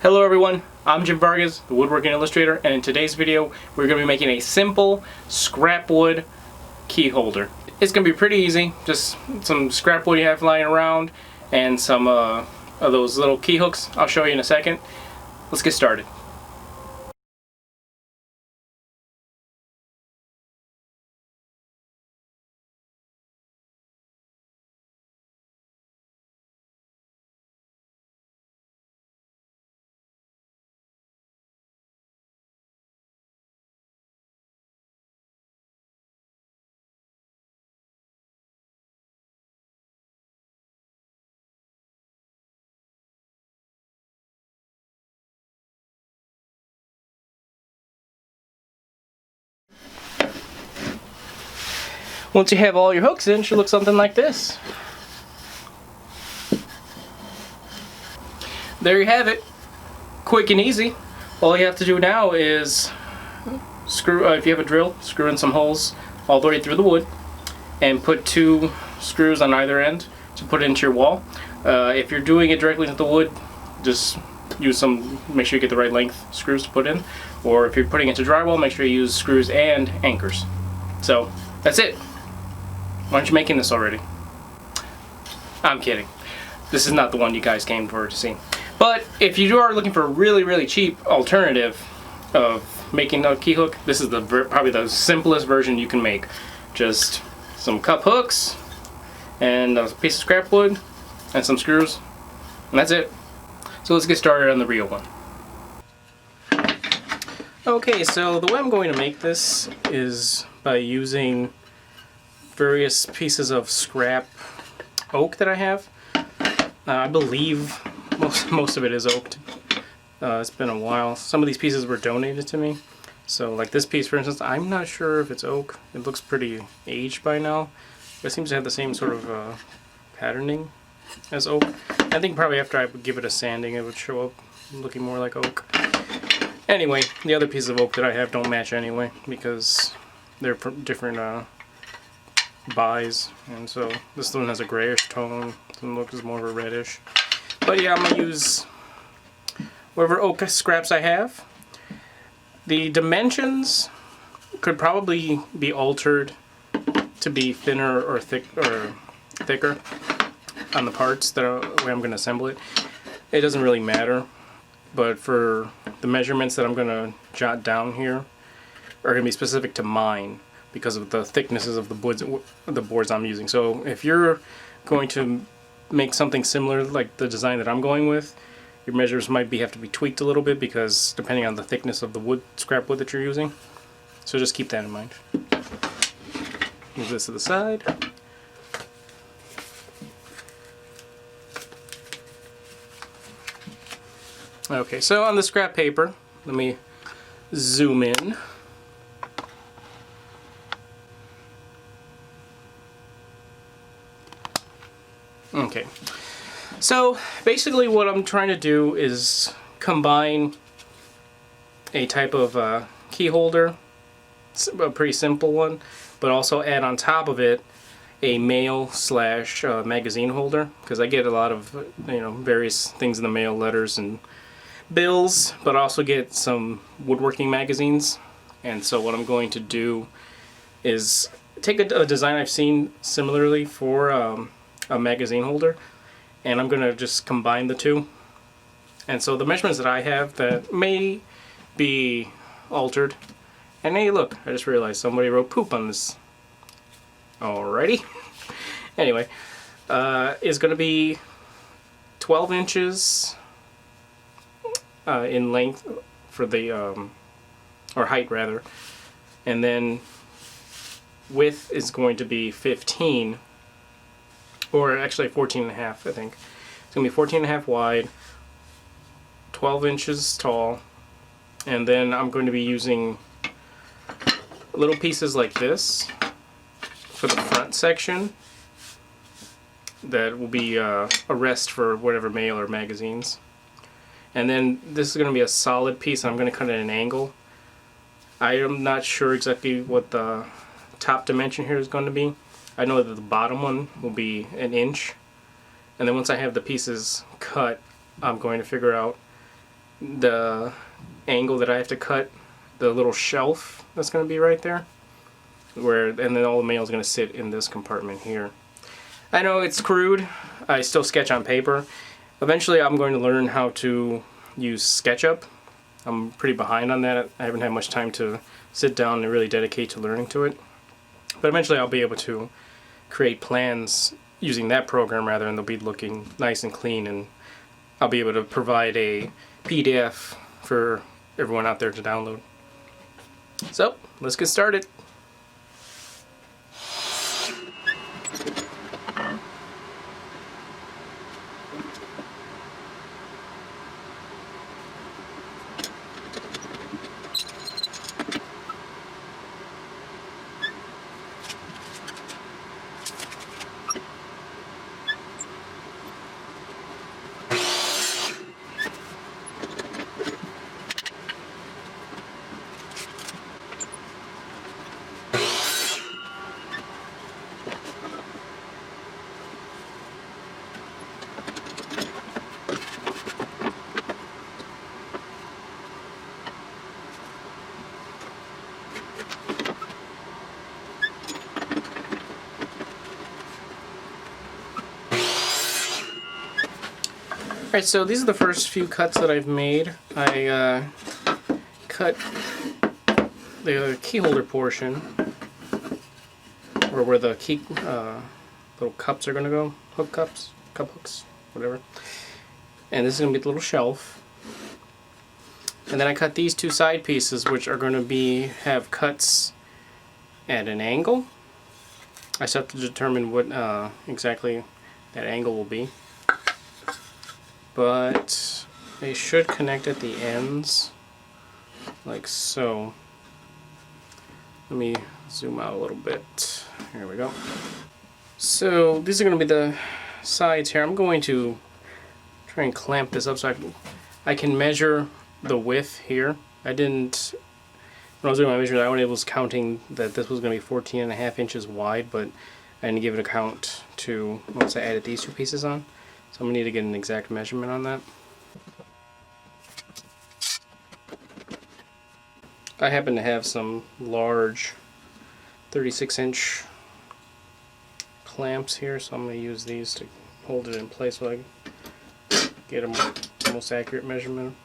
Hello everyone, I'm Jim Vargas, the Woodworking Illustrator, and in today's video we're going to be making a simple scrapwood key holder. It's going to be pretty easy, just some scrap wood you have lying around and some of those little key hooks. I'll show you in a second. Let's get started. Once you have all your hooks in, it should look something like this. There you have it. Quick and easy. All you have to do now is screw, if you have a drill, screw in some holes all the way through the wood and put 2 screws on either end to put it into your wall. If you're doing it directly into the wood, just use make sure you get the right length screws to put in. Or if you're putting it to drywall, make sure you use screws and anchors. So that's it. Why aren't you making this already? I'm kidding. This is not the one you guys came for to see. But if you are looking for a really cheap alternative of making a key hook, this is probably the simplest version you can make. Just some cup hooks and a piece of scrap wood and some screws, and that's it. So let's get started on the real one. Okay, so the way I'm going to make this is by using various pieces of scrap oak that I have. I believe most of it is oaked. It's been a while. Some of these pieces were donated to me. So like this piece, for instance, I'm not sure if it's oak. It looks pretty aged by now. It seems to have the same sort of patterning as oak. I think probably after I would give it a sanding, it would show up looking more like oak. Anyway, the other pieces of oak that I have don't match anyway because they're different buys, and so this one has a grayish tone. This one looks more of a reddish. But yeah, I'm gonna use whatever oak scraps I have. The dimensions could probably be altered to be thinner or thicker on the parts that way I'm gonna assemble it. It doesn't really matter, but for the measurements that I'm gonna jot down here are gonna be specific to mine, because of the thicknesses of the boards I'm using. So if you're going to make something similar like the design that I'm going with, your measures might have to be tweaked a little bit because depending on the thickness of the scrap wood that you're using. So just keep that in mind. Move this to the side. Okay, so on the scrap paper, let me zoom in. Okay, so basically what I'm trying to do is combine a type of key holder, a pretty simple one, but also add on top of it a mail / magazine holder, because I get a lot of various things in the mail, letters and bills, but also get some woodworking magazines. And so what I'm going to do is take a design I've seen similarly for a magazine holder, and I'm gonna just combine the two. And so the measurements that I have that may be altered, and hey look, I just realized somebody wrote poop on this. Alrighty. Anyway, is gonna be 12 inches in length for the or height rather, and then width is going to be 15, or actually 14.5, I think. It's going to be 14.5 wide, 12 inches tall, and then I'm going to be using little pieces like this for the front section that will be a rest for whatever mail or magazines. And then this is going to be a solid piece, and I'm going to cut it at an angle. I am not sure exactly what the top dimension here is going to be. I know that the bottom one will be 1 inch, and then once I have the pieces cut, I'm going to figure out the angle that I have to cut the little shelf that's going to be right there, and then all the mail is going to sit in this compartment here. I know it's crude. I still sketch on paper. Eventually I'm going to learn how to use SketchUp. I'm pretty behind on that. I haven't had much time to sit down and really dedicate to learning to it. But eventually I'll be able to create plans using that program rather, and they'll be looking nice and clean, and I'll be able to provide a PDF for everyone out there to download. So, let's get started. Alright, so these are the first few cuts that I've made. I cut the key holder portion, or where the key little cups are going to go, cup hooks, whatever. And this is going to be the little shelf. And then I cut these two side pieces, which are going to have cuts at an angle. I still have to determine what exactly that angle will be. But they should connect at the ends, like so. Let me zoom out a little bit. Here we go. So these are going to be the sides here. I'm going to try and clamp this up so I can measure the width here. When I was doing my measurement, I only was counting that this was going to be 14.5 inches wide, but I didn't give it a count to once I added these two pieces on. So I'm going to need to get an exact measurement on that. I happen to have some large 36-inch clamps here, so I'm going to use these to hold it in place so I can get a most accurate measurement.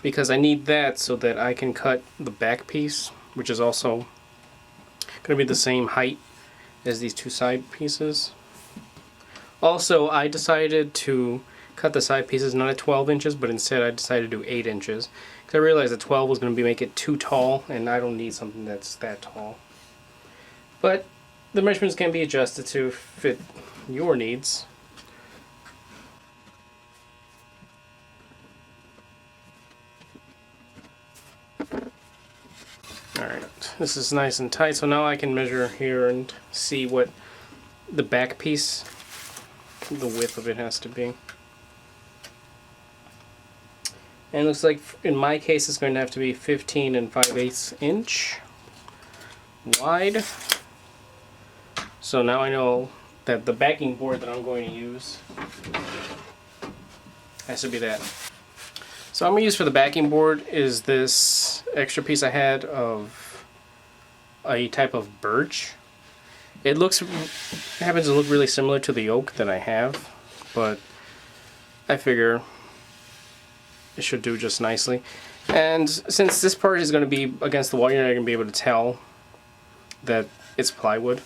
Because I need that so that I can cut the back piece, which is also going to be the same height as these two side pieces. Also, I decided to cut the side pieces not at 12 inches, but instead I decided to do 8 inches. Because I realized that 12 was going to make it too tall, and I don't need something that's that tall. But the measurements can be adjusted to fit your needs. Alright, this is nice and tight, so now I can measure here and see what the back piece, the width of it has to be. And it looks like in my case it's going to have to be 15 5/8 inch wide. So now I know that the backing board that I'm going to use has to be that. So I'm going to use for the backing board is this extra piece I had of a type of birch. It happens to look really similar to the oak that I have, but I figure it should do just nicely. And since this part is going to be against the wall, you're not going to be able to tell that it's plywood.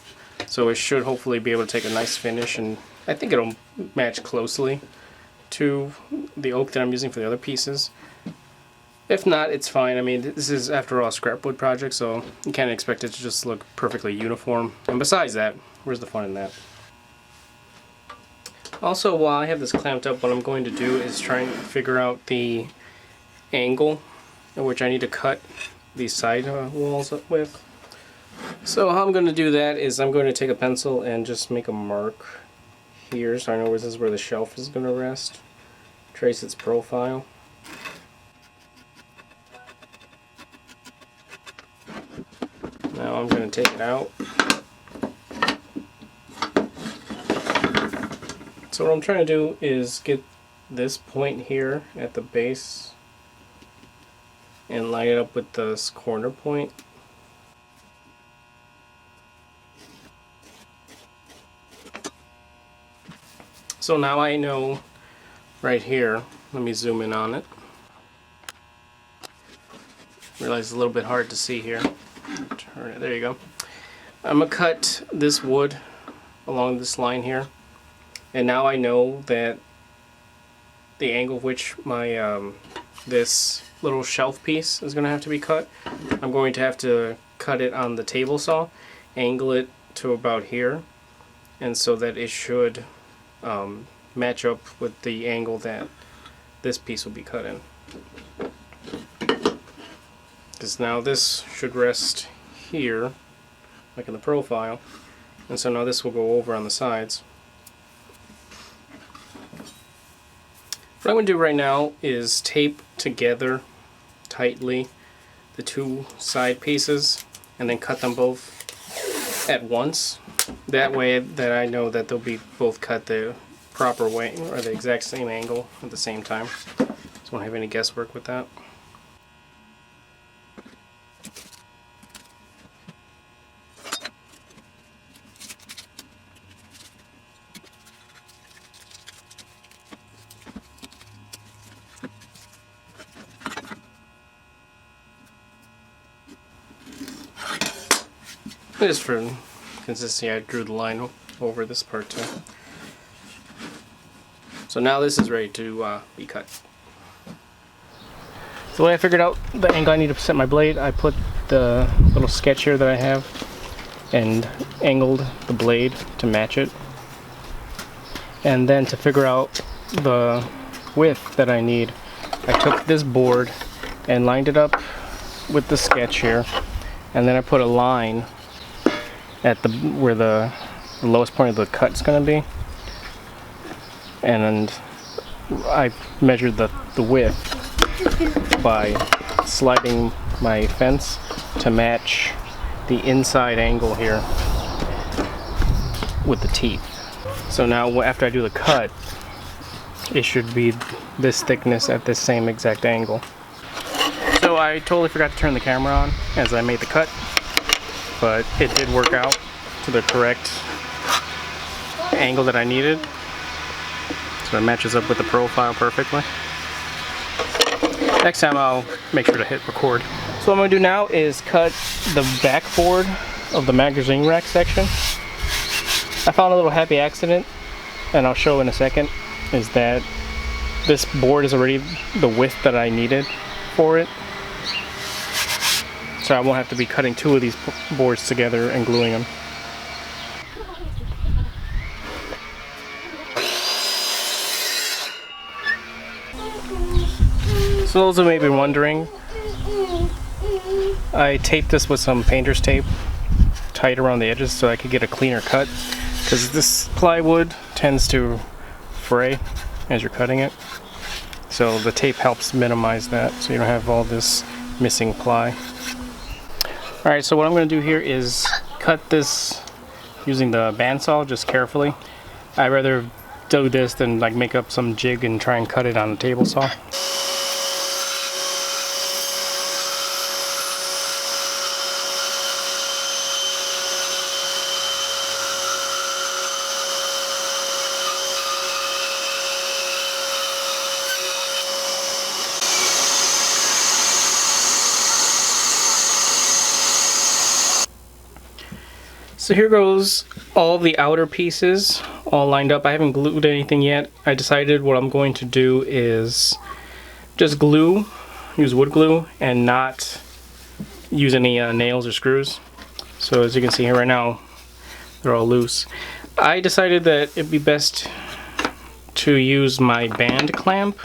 So it should hopefully be able to take a nice finish, and I think it'll match closely to the oak that I'm using for the other pieces. If not, it's fine. I mean, this is after all a scrapwood project, so you can't expect it to just look perfectly uniform. And besides that, where's the fun in that? Also, while I have this clamped up, what I'm going to do is try and figure out the angle at which I need to cut these side walls up with. So how I'm going to do that is I'm going to take a pencil and just make a mark here so I know this is where the shelf is going to rest. Trace its profile. Now I'm going to take it out. So what I'm trying to do is get this point here at the base and line it up with this corner point. So now I know right here, let me zoom in on it. Realize it's a little bit hard to see here. Turn it, there you go. I'm gonna cut this wood along this line here, and now I know that the angle which my this little shelf piece is gonna have to be cut. I'm going to have to cut it on the table saw, angle it to about here, and so that it should match up with the angle that this piece will be cut in. Because now this should rest here, like in the profile, and so now this will go over on the sides. What I'm going to do right now is tape together tightly the two side pieces and then cut them both at once. That way that I know that they'll be both cut the proper way, or the exact same angle at the same time. So I won't have any guesswork with that. Just for consistency, I drew the line over this part too. So now this is ready to be cut. So the way I figured out the angle I need to set my blade, I put the little sketch here that I have and angled the blade to match it. And then to figure out the width that I need, I took this board and lined it up with the sketch here, and then I put a line at where the lowest point of the cut is going to be, and then I measured the width by sliding my fence to match the inside angle here with the teeth. So now after I do the cut, it should be this thickness at the same exact angle. So I totally forgot to turn the camera on as I made the cut, but it did work out to the correct angle that I needed. So it matches up with the profile perfectly. Next time I'll make sure to hit record. So what I'm going to do now is cut the backboard of the magazine rack section. I found a little happy accident, and I'll show in a second, is that this board is already the width that I needed for it. So I won't have to be cutting two of these boards together and gluing them. So those who may be wondering, I taped this with some painter's tape tight around the edges so I could get a cleaner cut, because this plywood tends to fray as you're cutting it. So the tape helps minimize that so you don't have all this missing ply. Alright, so what I'm going to do here is cut this using the bandsaw just carefully. I'd rather do this than like make up some jig and try and cut it on a table saw. So here goes all the outer pieces all lined up. I haven't glued anything yet. I decided what I'm going to do is just glue, use wood glue, and not use any nails or screws. So as you can see here right now, they're all loose. I decided that it'd be best to use my band clamp,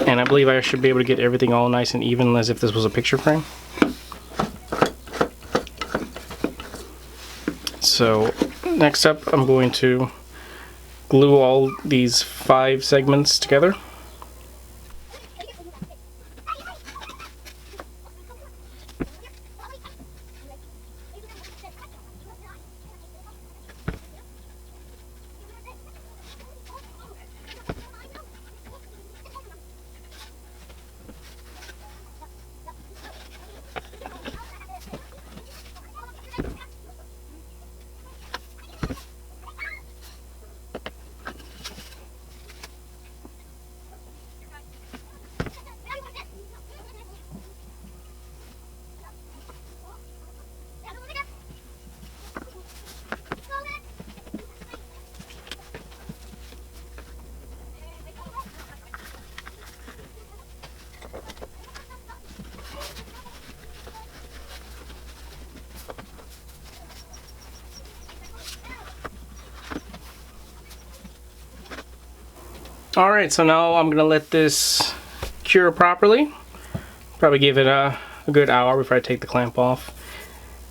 and I believe I should be able to get everything all nice and even as if this was a picture frame. So next up, I'm going to glue all these 5 segments together. Alright, so now I'm going to let this cure properly. Probably give it a good hour before I take the clamp off.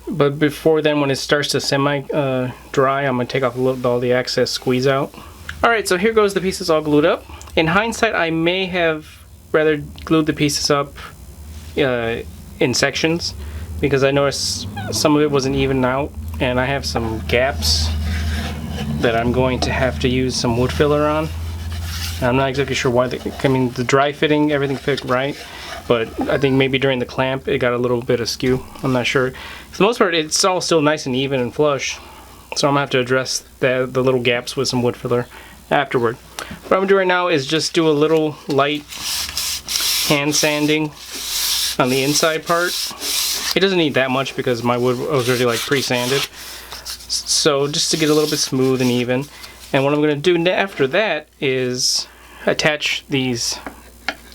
But before then, when it starts to semi-dry, I'm going to take off a little bit all the excess squeeze out. Alright, so here goes the pieces all glued up. In hindsight, I may have rather glued the pieces up in sections, because I noticed some of it wasn't even out, and I have some gaps that I'm going to have to use some wood filler on. I'm not exactly sure why. I mean, the dry fitting, everything fit right, but I think maybe during the clamp it got a little bit askew. I'm not sure. For the most part, it's all still nice and even and flush, so I'm gonna have to address the little gaps with some wood filler afterward. What I'm gonna do right now is just do a little light hand sanding on the inside part. It doesn't need that much because my wood was already like pre-sanded, so just to get a little bit smooth and even. And what I'm going to do after that is attach these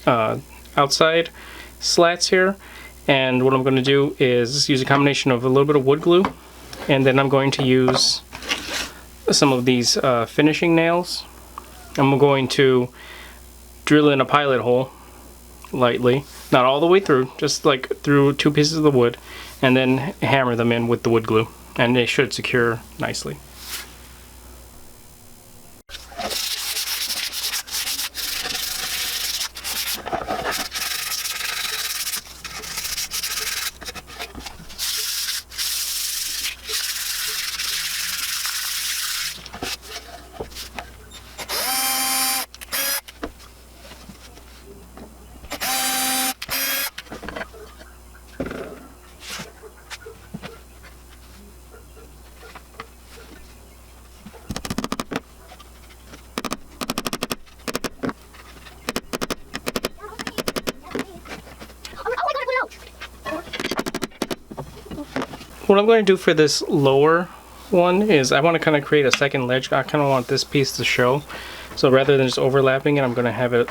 outside slats here. And what I'm going to do is use a combination of a little bit of wood glue, and then I'm going to use some of these finishing nails. I'm going to drill in a pilot hole lightly, not all the way through, just like through 2 pieces of the wood, and then hammer them in with the wood glue, and they should secure nicely. What I'm going to do for this lower one is I want to kind of create a second ledge. I kind of want this piece to show. So rather than just overlapping it, I'm going to have it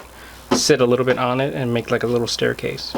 sit a little bit on it and make like a little staircase.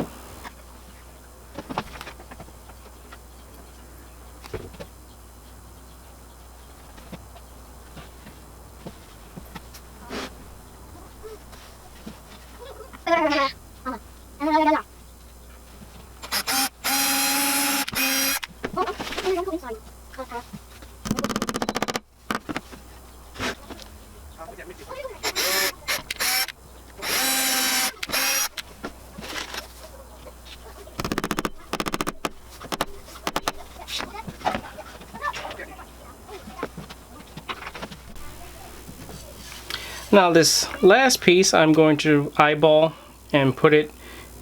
Now this last piece I'm going to eyeball and put it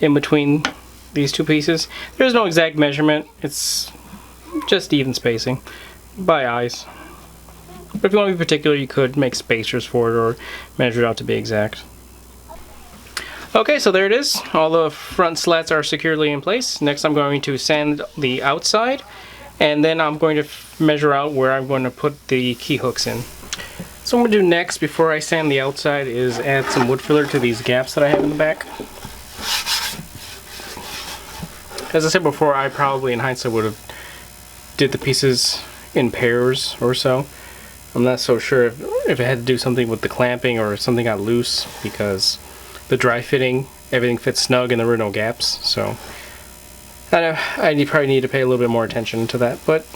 in between these 2 pieces. There's no exact measurement, it's just even spacing by eyes. But if you want to be particular, you could make spacers for it or measure it out to be exact. Okay, so there it is. All the front slats are securely in place. Next I'm going to sand the outside, and then I'm going to measure out where I'm going to put the key hooks in. So what I'm going to do next, before I sand the outside, is add some wood filler to these gaps that I have in the back. As I said before, I probably in hindsight would have did the pieces in pairs or so. I'm not so sure if it had to do something with the clamping or something got loose, because the dry fitting, everything fits snug and there were no gaps. So I probably need to pay a little bit more attention to that. But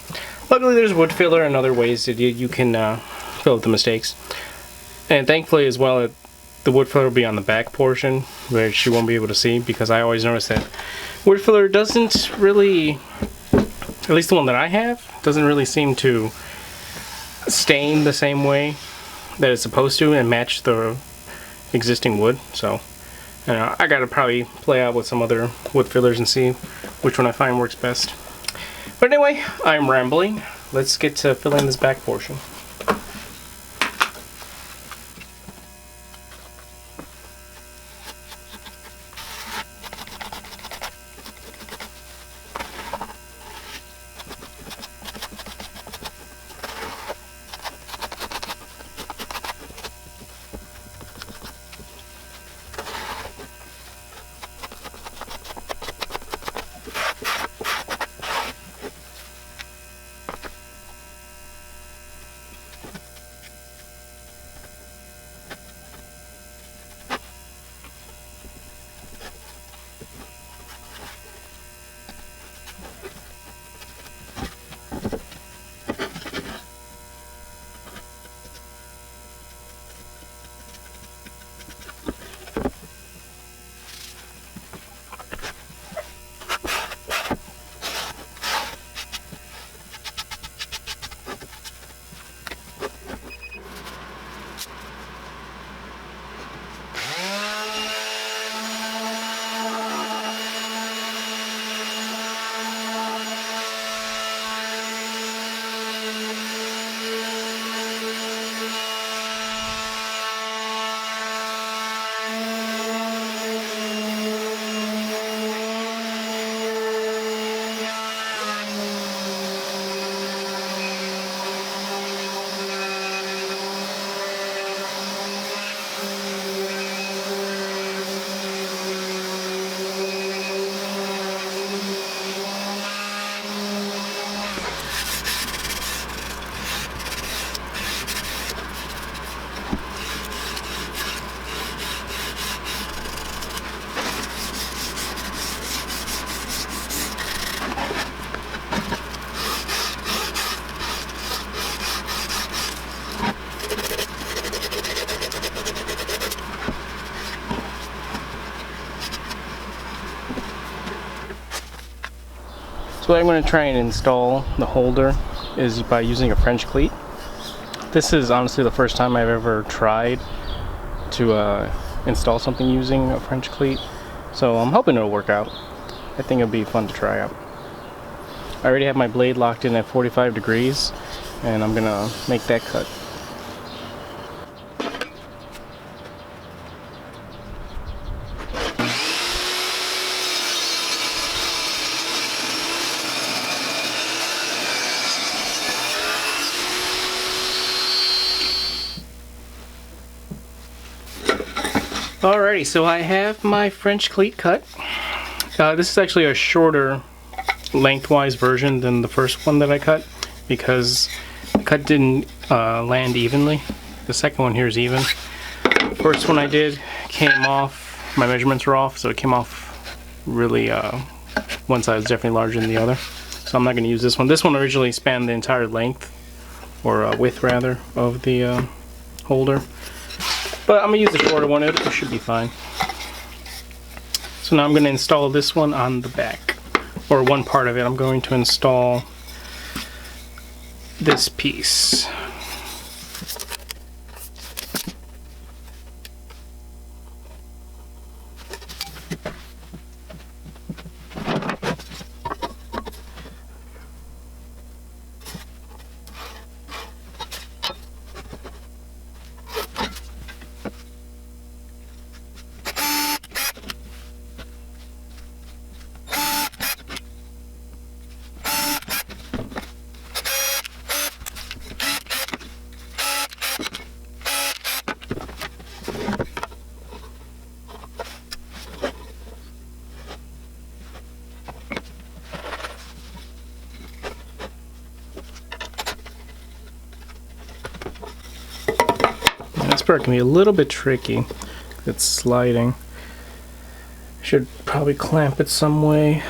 luckily there's wood filler and other ways that you can fill up the mistakes. And thankfully as well, the wood filler will be on the back portion, which you won't be able to see, because I always notice that wood filler doesn't really, at least the one that I have, doesn't really seem to stain the same way that it's supposed to and match the existing wood. So I gotta probably play out with some other wood fillers and see which one I find works best. But anyway, I'm rambling. Let's get to filling this back portion. So what I'm going to try and install the holder is by using a French cleat. This is honestly the first time I've ever tried to install something using a French cleat, so I'm hoping it'll work out. I think it'll be fun to try out. I already have my blade locked in at 45 degrees, and I'm going to make that cut. Alrighty, so I have my French cleat cut. This is actually a shorter lengthwise version than the first one that I cut because the cut didn't land evenly. The second one here is even. First one I did came off, my measurements were off, so it came off really, one side is definitely larger than the other. So I'm not going to use this one. This one originally spanned the entire length, or width rather, of the holder. But I'm going to use the shorter one, it should be fine. So now I'm going to install this one on the back, or one part of it. I'm going to install this piece. This part can be a little bit tricky. It's sliding. Should probably clamp it some way.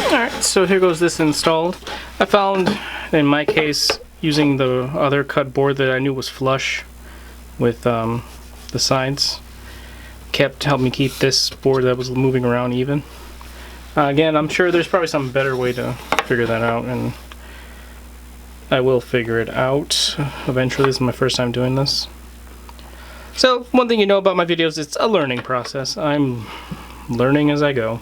Alright, so here goes this installed. I found, in my case, using the other cut board that I knew was flush with the sides, helped me keep this board that was moving around even. Again, I'm sure there's probably some better way to figure that out, and I will figure it out eventually. This is my first time doing this. So, one thing you know about my videos, it's a learning process. I'm learning as I go.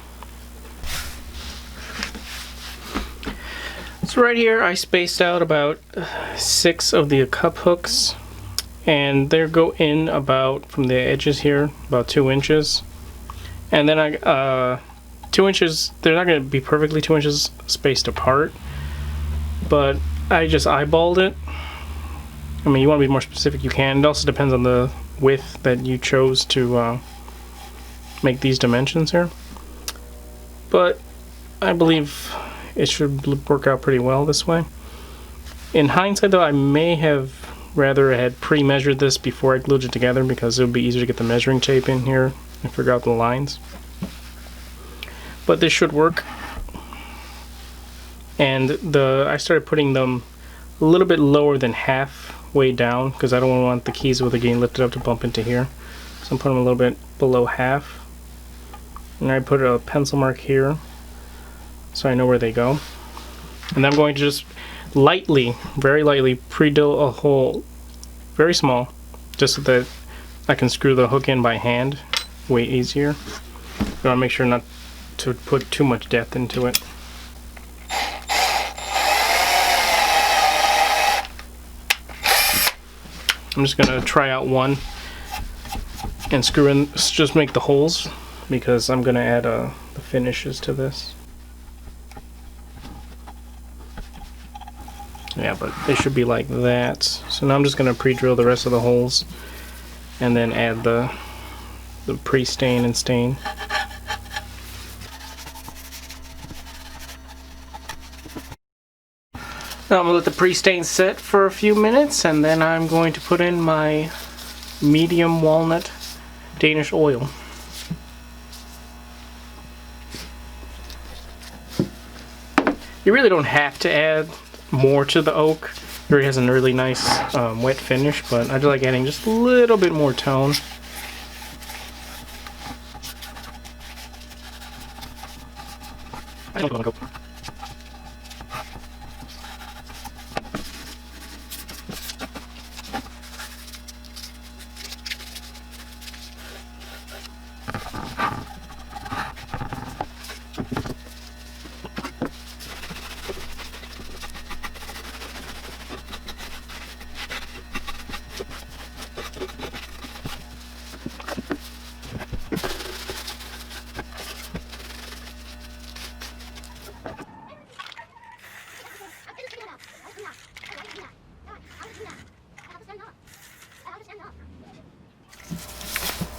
So right here I spaced out about 6 of the cup hooks, and they go in about, from the edges here, about 2 inches. And then I 2 inches, they're not going to be perfectly 2 inches spaced apart, but I just eyeballed it. I mean, you want to be more specific, you can. It also depends on the width that you chose to make these dimensions here. But I believe it should work out pretty well this way. In hindsight though, I may have rather had pre-measured this before I glued it together, because it would be easier to get the measuring tape in here and figure out the lines. But this should work. And I started putting them a little bit lower than halfway down, because I don't want the keys with the getting lifted up to bump into here. So I'm putting them a little bit below half. And I put a pencil mark here, so I know where they go. And I'm going to just lightly, very lightly, pre-drill a hole, very small, just so that I can screw the hook in by hand way easier. I want to make sure not to put too much depth into it. I'm just going to try out one and screw in, just make the holes, because I'm going to add the finishes to this. Yeah, but they should be like that. So now I'm just going to pre-drill the rest of the holes and then add the pre-stain and stain. Now I'm going to let the pre-stain set for a few minutes, and then I'm going to put in my medium walnut Danish oil. You really don't have to add more to the oak. It already has a really nice wet finish, but I just like adding just a little bit more tone.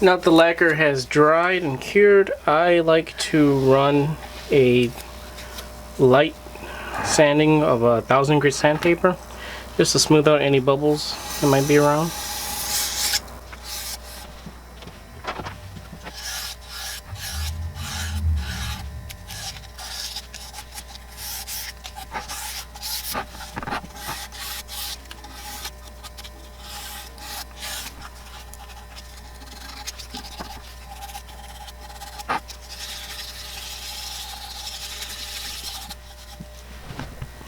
Now that the lacquer has dried and cured, I like to run a light sanding of 1000 grit sandpaper just to smooth out any bubbles that might be around.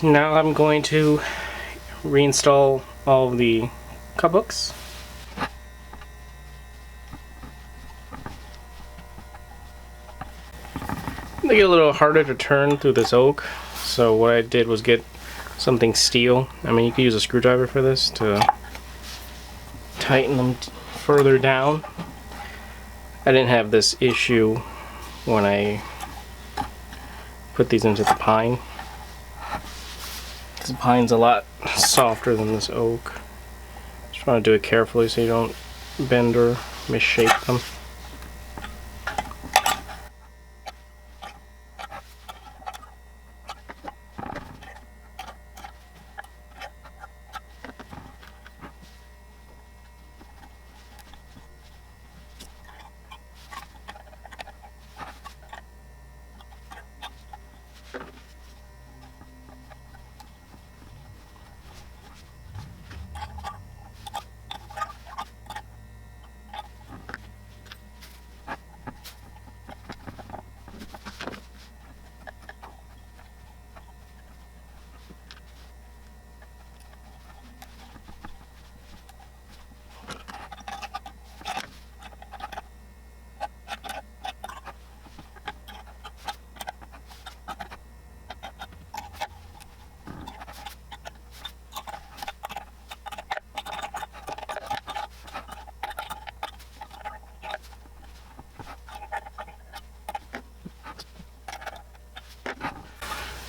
Now I'm going to reinstall all of the cut books. They get a little harder to turn through this oak, so what I did was get something steel. I mean, you could use a screwdriver for this to tighten them further down. I didn't have this issue when I put these into the pine. This pine's a lot softer than this oak. Just want to do it carefully so you don't bend or misshape them.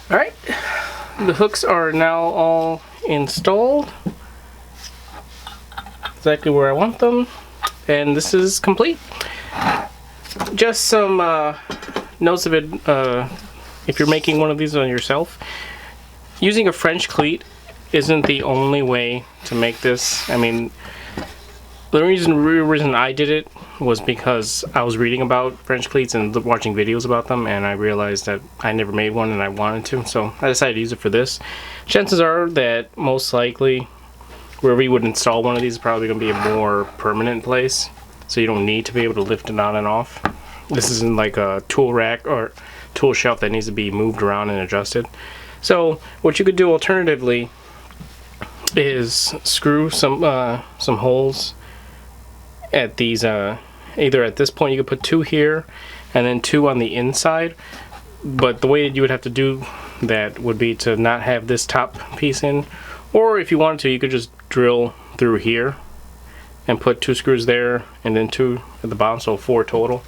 Alright, the hooks are now all installed exactly where I want them, and this is complete. Just some notes of it, if you're making one of these on yourself, using a French cleat isn't the only way to make this. I mean, the reason I did it was because I was reading about French cleats and watching videos about them, and I realized that I never made one and I wanted to, so I decided to use it for this. Chances are that most likely wherever you would install one of these is probably going to be a more permanent place, so you don't need to be able to lift it on and off. This isn't like a tool rack or tool shelf that needs to be moved around and adjusted. So what you could do alternatively is screw some holes at these, either at this point you could put 2 here and then 2 on the inside, but the way that you would have to do that would be to not have this top piece in, or if you wanted to, you could just drill through here and put 2 screws there and then 2 at the bottom, so 4 total.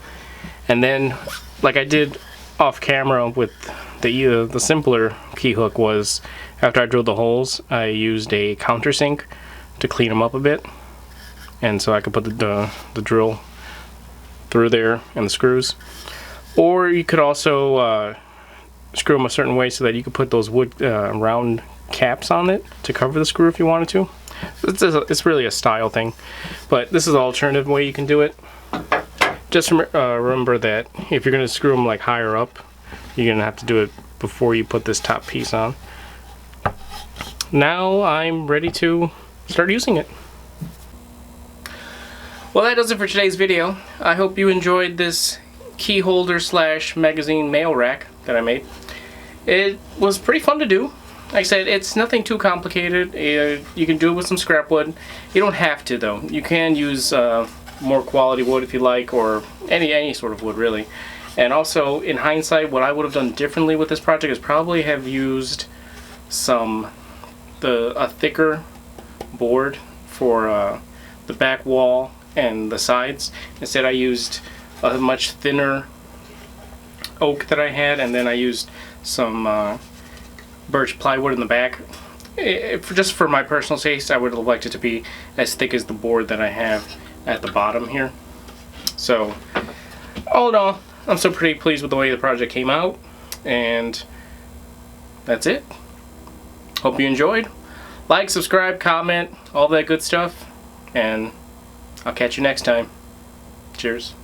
And then, like I did off camera with the simpler key hook, was after I drilled the holes, I used a countersink to clean them up a bit, and so I could put the drill through there and the screws. Or you could also screw them a certain way so that you could put those wood round caps on it to cover the screw if you wanted to. It's really a style thing, but this is an alternative way you can do it. Just remember that if you're going to screw them like higher up, you're going to have to do it before you put this top piece on. Now I'm ready to start using it. Well, that does it for today's video. I hope you enjoyed this key holder / magazine mail rack that I made. It was pretty fun to do. Like I said, it's nothing too complicated. You can do it with some scrap wood. You don't have to, though. You can use more quality wood if you like, or any sort of wood really. And also, in hindsight, what I would have done differently with this project is probably have used a thicker board for the back wall and the sides. Instead, I used a much thinner oak that I had, and then I used some birch plywood in the back. Just for my personal taste, I would have liked it to be as thick as the board that I have at the bottom here. So, all in all, I'm still pretty pleased with the way the project came out, and that's it. Hope you enjoyed. Like, subscribe, comment, all that good stuff, and I'll catch you next time. Cheers.